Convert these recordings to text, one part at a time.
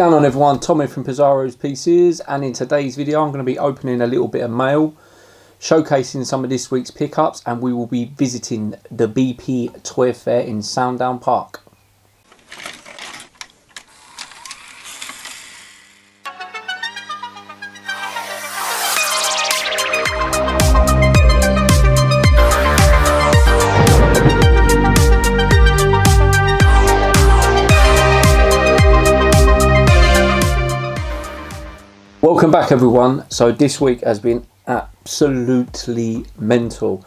Going on everyone, Tommy from Pizarro's Pieces, and in today's video I'm going to be opening a little bit of mail, showcasing some of this week's pickups, and we will be visiting the BP Toy Fair in Sandown Park. Welcome back everyone. So this week has been absolutely mental.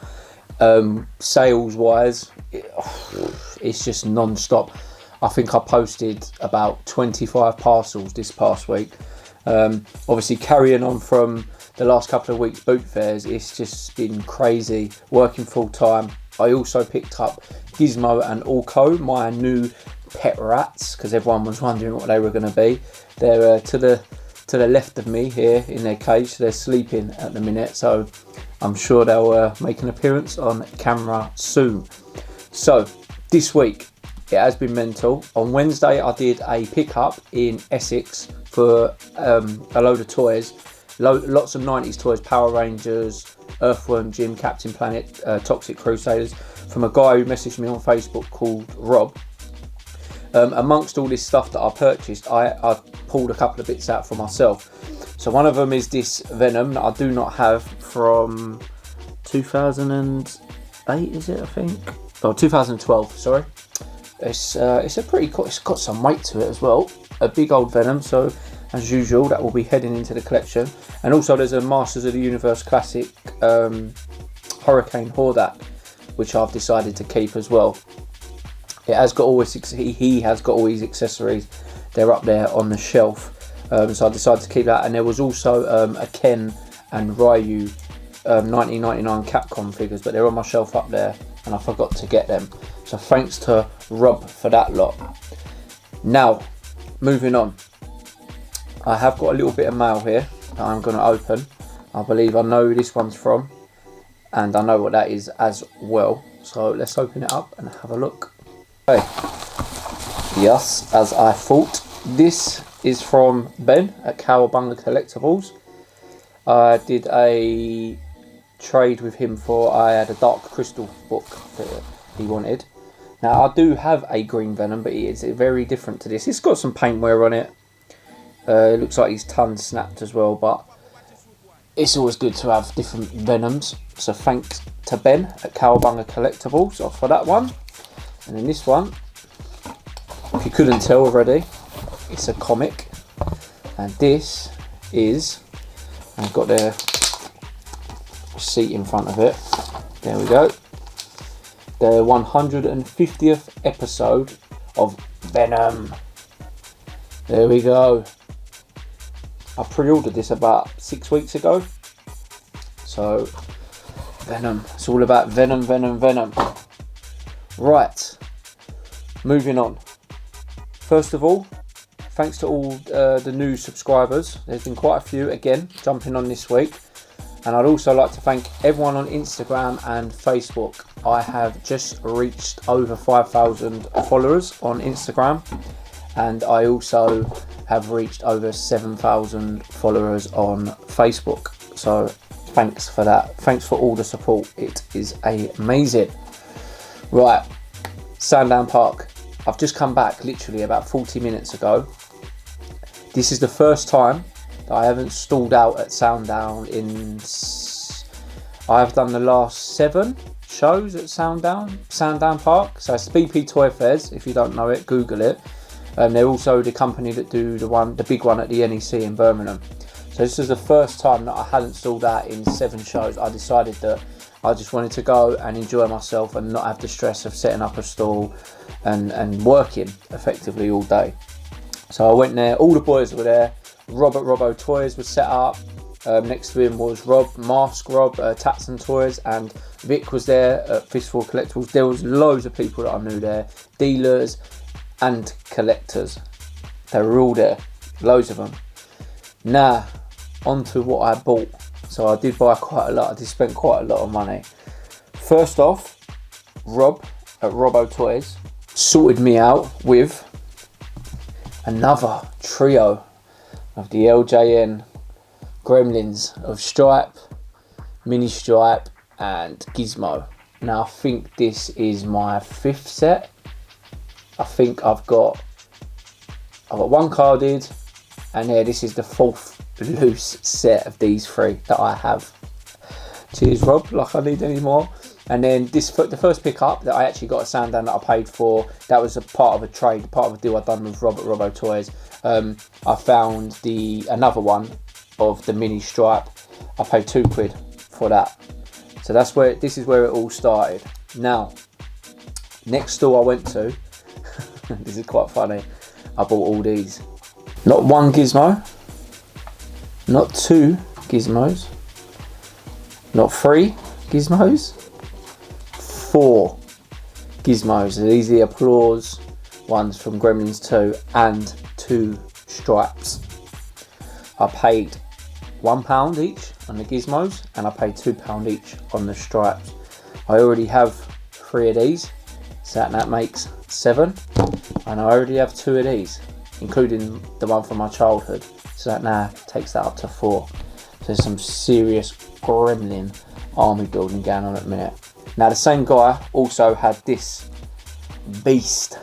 Sales wise, it's just non-stop. I think I posted about 25 parcels this past week. Obviously carrying on from the last couple of weeks boot fairs, it's just been crazy working full time. I also picked up Gizmo and Orko, my new pet rats, because everyone was wondering what they were going to be. They're to the left of me here in their cage. They're sleeping at the minute, so I'm sure they'll make an appearance on camera soon. So this week it has been mental. On Wednesday I did a pickup in Essex for a load of toys, lots of 90s toys, Power Rangers, Earthworm Jim, Captain Planet, Toxic Crusaders, from a guy who messaged me on Facebook called Rob. Amongst all this stuff that I purchased, I pulled a couple of bits out for myself. So one of them is this Venom that I do not have from 2008, is it, I think? Oh, 2012, sorry. It's a pretty cool, it's got some weight to it as well. A big old Venom, so as usual that will be heading into the collection. And also there's a Masters of the Universe classic Hurricane Hordak, which I've decided to keep as well. It has got he has got all his accessories. They're up there on the shelf, so I decided to keep that. And there was also a Ken and Ryu 1999 Capcom figures, but they're on my shelf up there, and I forgot to get them. So thanks to Rob for that lot. Now, moving on. I have got a little bit of mail here that I'm going to open. I believe I know who this one's from, and I know what that is as well. So let's open it up and have a look. Okay. Yes, as I thought. This is from Ben at Cowabunga Collectibles. I did a trade with him for, I had a Dark Crystal book that he wanted. Now I do have a green Venom, but it's very different to this. It's got some paint wear on it. It looks like his tongue snapped as well, but it's always good to have different Venoms. So thanks to Ben at Cowabunga Collectibles for that one. And then this one, if you couldn't tell already, it's a comic. And this is, I've got their receipt in front of it. There we go. The 150th episode of Venom. There we go. I pre-ordered this about 6 weeks ago. So, Venom. It's all about Venom, Venom, Venom. Right, moving on. First of all, thanks to all the new subscribers. There's been quite a few again jumping on this week, and I'd also like to thank everyone on Instagram and Facebook. I have just reached over 5,000 followers on Instagram, and I also have reached over 7,000 followers on Facebook. So thanks for that. Thanks for all the support. It is amazing. Right, Sandown Park. I've just come back literally about 40 minutes ago. This is the first time that I haven't stalled out at Sandown I've done the last 7 shows at Sandown Park. So it's BP Toy Fairs, if you don't know it, Google it. They're also the company that do the big one at the NEC in Birmingham. So this is the first time that I hadn't stalled out in 7 shows. I decided that I just wanted to go and enjoy myself and not have the stress of setting up a stall and working effectively all day. So I went there, all the boys were there. Rob at Robbo Toys was set up. Next to him was Mask Rob, Tats and Toys, and Vic was there at Fistful Collectibles. There was loads of people that I knew there, dealers and collectors. They were all there, loads of them. Now, on to what I bought. So I did buy quite a lot. I did spend quite a lot of money. First off, Rob at Robbo Toys sorted me out with another trio of the LJN Gremlins of Stripe, Mini Stripe and Gizmo. Now I think this is my 5th set. I think I've got one carded, and yeah, this is the 4th loose set of these 3 that I have. Cheers Rob, like I need any more. And then the first pickup that I actually got at Sandown that I paid for, that was a part of a trade, part of a deal I'd done with Rob at Robbo Toys. I found another one of the Mini Stripe. I paid £2 for that. So this is where it all started. Now, next store I went to, this is quite funny, I bought all these. Not 1 gizmo, not 2 gizmos, not 3 gizmos, 4 gizmos. These are the applause ones from Gremlins 2 and 2 stripes. I paid £1 each on the gizmos and I paid £2 each on the stripes. I already have 3 of these, so that makes 7, and I already have 2 of these, including the one from my childhood, so that now takes that up to 4. So there's some serious gremlin army building going on at the minute. Now the same guy also had this beast.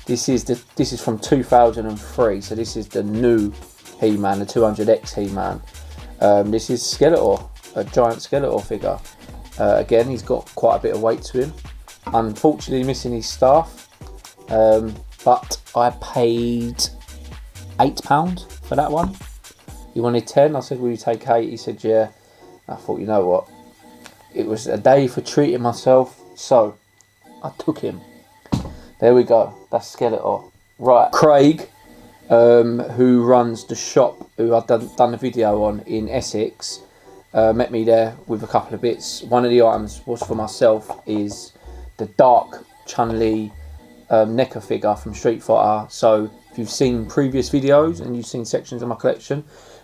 This is from 2003, so this is the new He-Man, the 200X He-Man. This is Skeletor, a giant Skeletor figure. Again, he's got quite a bit of weight to him. Unfortunately missing his staff, but I paid £8 for that one. He wanted 10, I said will you take 8? He said yeah. I thought, you know what, it was a day for treating myself, so I took him. There we go, that's Skeletor. Right, Craig, who runs the shop, who I've done a video on in Essex, met me there with a couple of bits. One of the items was for myself, is the dark Chun-Li NECA figure from Street Fighter. So if you've seen previous videos and you've seen sections of my collection,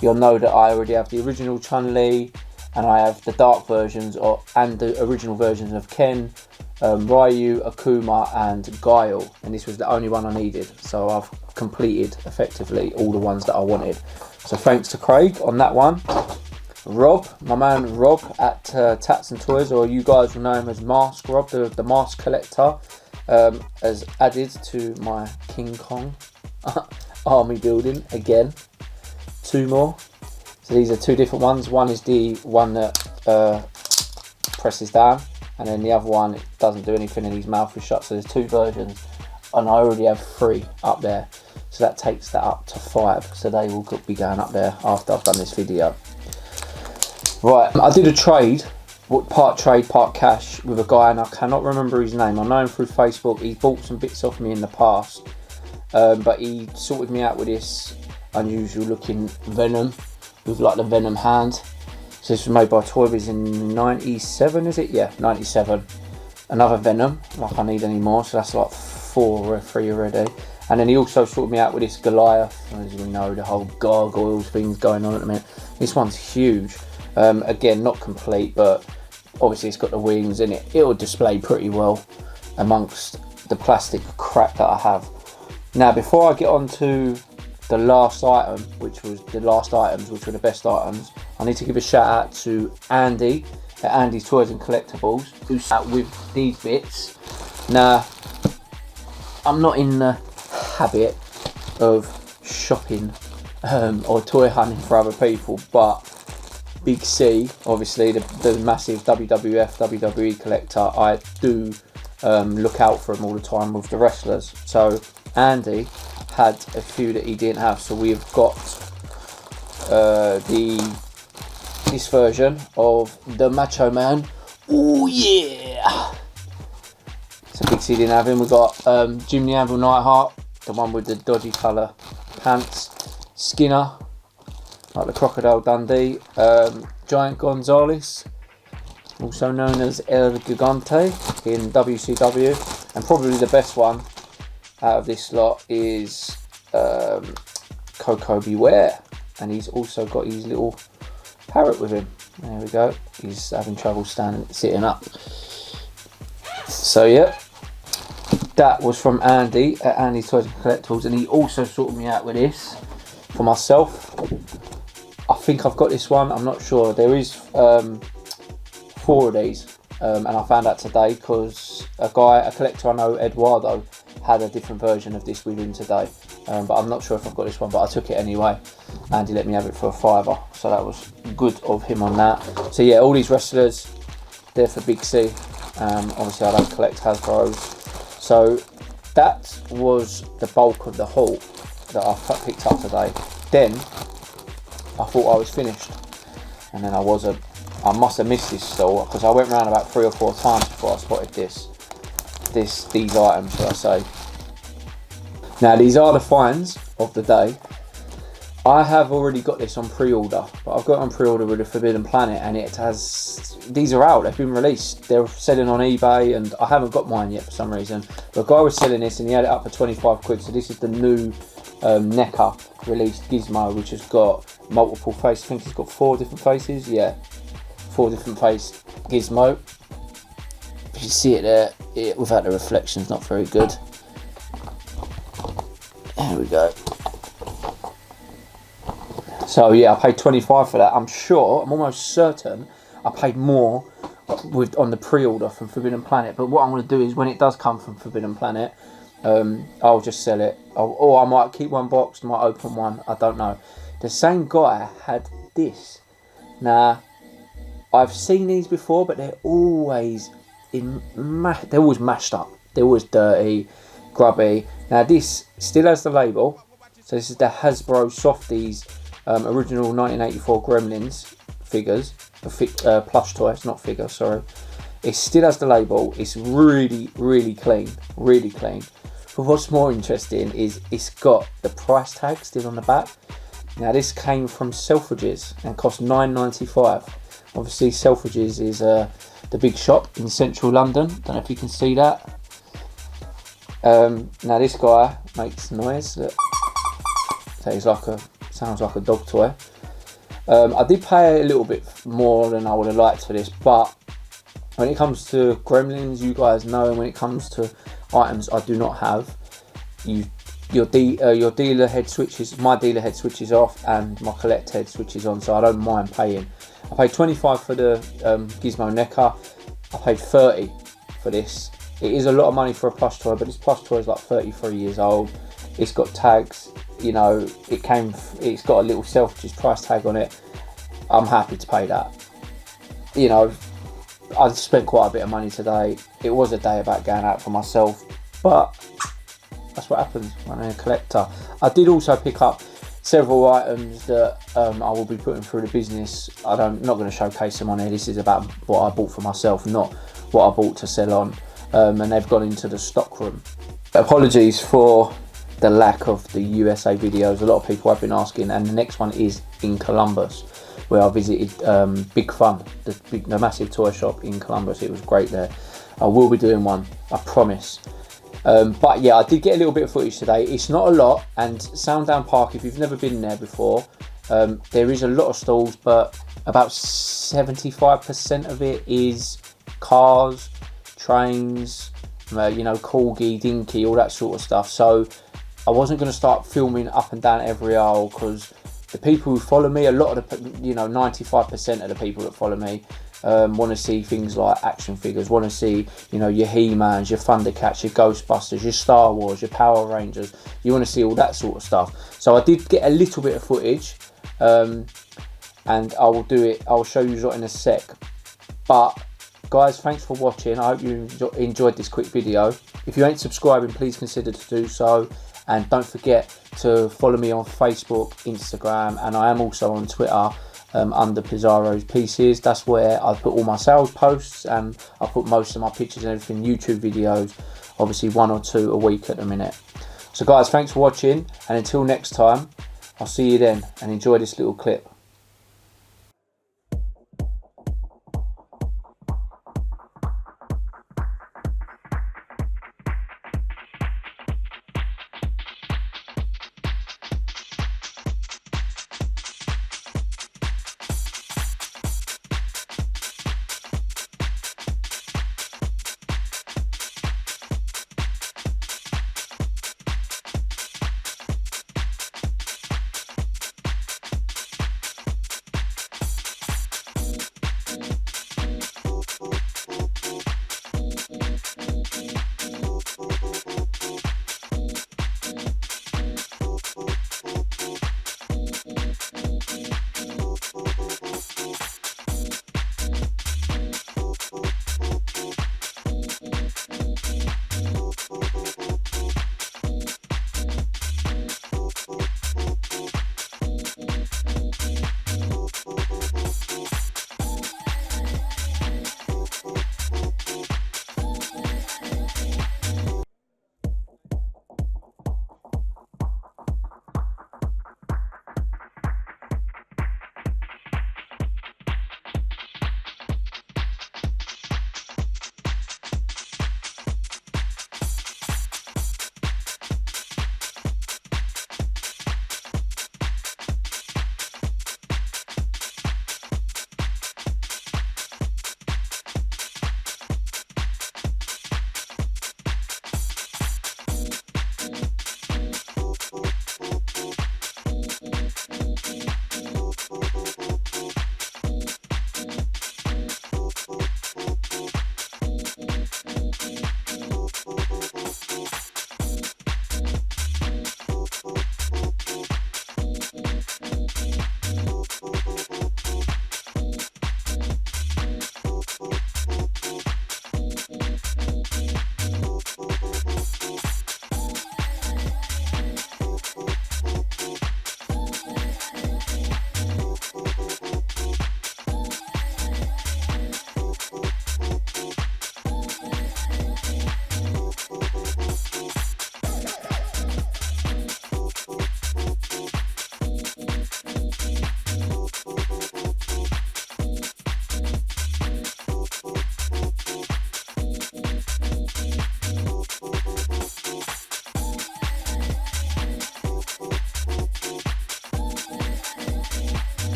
you'll know that I already have the original Chun-Li, and I have the dark versions and the original versions of Ken, Ryu, Akuma and Grail, and this was the only one I needed, so I've completed effectively all the ones that I wanted. So thanks to Craig on that one. Rob, my man Rob at Tats and Toys, or you guys will know him as Mask Rob, the mask collector, has added to my King Kong army building again. 2 more. So these are 2 different ones. One is the one that presses down, and then the other one, it doesn't do anything and his mouth is shut. So there's 2 versions, and I already have 3 up there, so that takes that up to 5. So they will be going up there after I've done this video. Right, I did a trade, part trade, part cash, with a guy, and I cannot remember his name. I know him through Facebook. He bought some bits off me in the past, but he sorted me out with this unusual looking Venom with like the Venom hand. So this was made by Toy Biz in 97, is it? Yeah, 97. Another Venom, like I need any more, so that's like 4 or 3 already. And then he also sorted me out with this Goliath, as we know, the whole gargoyles things going on at the minute. This one's huge. Again, not complete, but obviously it's got the wings in it. It'll display pretty well amongst the plastic crap that I have. Now, before I get on to the last item, which were the best items, I need to give a shout out to Andy at Andy's Toys and Collectibles, who's sat with these bits. Now, I'm not in the habit of shopping or toy hunting for other people, but Big C, obviously the massive WWF, WWE collector, I do look out for him all the time with the wrestlers. So Andy had a few that he didn't have, so we've got this version of the Macho Man. Oh yeah! So Big C didn't have him. We've got Jim the Anvil Neidhart, the one with the dodgy colour pants. Skinner, like the Crocodile Dundee. Giant Gonzalez, also known as El Gigante in WCW, and probably the best one out of this lot is Coco Beware, and he's also got his little parrot with him. There we go, he's having trouble sitting up. So yeah, that was from Andy at Andy Toys and Collectibles, and he also sorted me out with this for myself. I think I've got this one, I'm not sure. There is 4 of these, and I found out today because a collector I know, Eduardo, had a different version of this with him today, but I'm not sure if I've got this one, but I took it anyway. Andy let me have it for a £5, so that was good of him on that. So yeah, all these wrestlers, they're for Big C. Obviously I don't collect Hasbros, so that was the bulk of the haul that I picked up today. Then I thought I was finished, and then I wasn't. I must have missed this store because I went around about 3 or 4 times before I spotted these items, should I say. Now these are the finds of the day. I have already got this on pre-order, but I've got it on pre-order with the Forbidden Planet, and these are out, they've been released. They're selling on eBay, and I haven't got mine yet for some reason. But a guy was selling this and he had it up for 25 quid, so this is the new NECA released Gizmo, which has got multiple faces. I think it's got 4 different faces, yeah. 4 different face Gizmo. If you see it there, without the reflections, not very good. There we go. So yeah, I paid 25 for that. I'm almost certain I paid more on the pre-order from Forbidden Planet. But what I'm going to do is, when it does come from Forbidden Planet, I'll just sell it. Or I might keep one boxed, might open one, I don't know. The same guy had this. Now, I've seen these before, but they're always mashed up. They're always dirty, grubby. Now this still has the label. So this is the Hasbro Softies original 1984 Gremlins figures, plush toy. It's not figure, sorry. It still has the label. It's really, really clean, really clean. But what's more interesting is it's got the price tag still on the back. Now this came from Selfridges and cost £9.95. Obviously Selfridges is the big shop in central London. Don't know if you can see that. Now this guy makes noise. Look. So sounds like a dog toy. I did pay a little bit more than I would have liked for this, but when it comes to Gremlins, you guys know, and when it comes to items I do not have, your dealer head switches, my dealer head switches off, and my collect head switches on, so I don't mind paying. I paid 25 for the Gizmo NECA. I paid 30 for this. It is a lot of money for a plush toy, but this plush toy is like 33 years old. It's got tags, you know, it's got a little Selfridges price tag on it. I'm happy to pay that. You know, I spent quite a bit of money today. It was a day about going out for myself, but that's what happens when I'm a collector. I did also pick up several items that I will be putting through the business. I'm not going to showcase them on here. This is about what I bought for myself, not what I bought to sell on. And they've gone into the stock room. Apologies for the lack of the USA videos. A lot of people have been asking, and the next one is in Columbus, where I visited Big Fun, the massive toy shop in Columbus. It was great there. I will be doing one, I promise. But yeah, I did get a little bit of footage today. It's not a lot, and Sandown Park, if you've never been there before, there is a lot of stalls, but about 75% of it is cars, trains, you know, corgi, dinky, all that sort of stuff. So I wasn't going to start filming up and down every aisle, because the people who follow me, a lot of the, you know, 95% of the people that follow me want to see things like action figures, want to see, you know, your He-Mans, your Thundercats, your Ghostbusters, your Star Wars, your Power Rangers. You want to see all that sort of stuff. So I did get a little bit of footage, and I will do it. I'll show you in a sec. But guys, thanks for watching. I hope you enjoyed this quick video. If you ain't subscribing, please consider to do so. And don't forget to follow me on Facebook, Instagram, and I am also on Twitter under Pizarro's Pieces. That's where I put all my sales posts, and I put most of my pictures and everything, YouTube videos, obviously 1 or 2 a week at the minute. So guys, thanks for watching, and until next time, I'll see you then, and enjoy this little clip.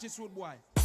this wood boy.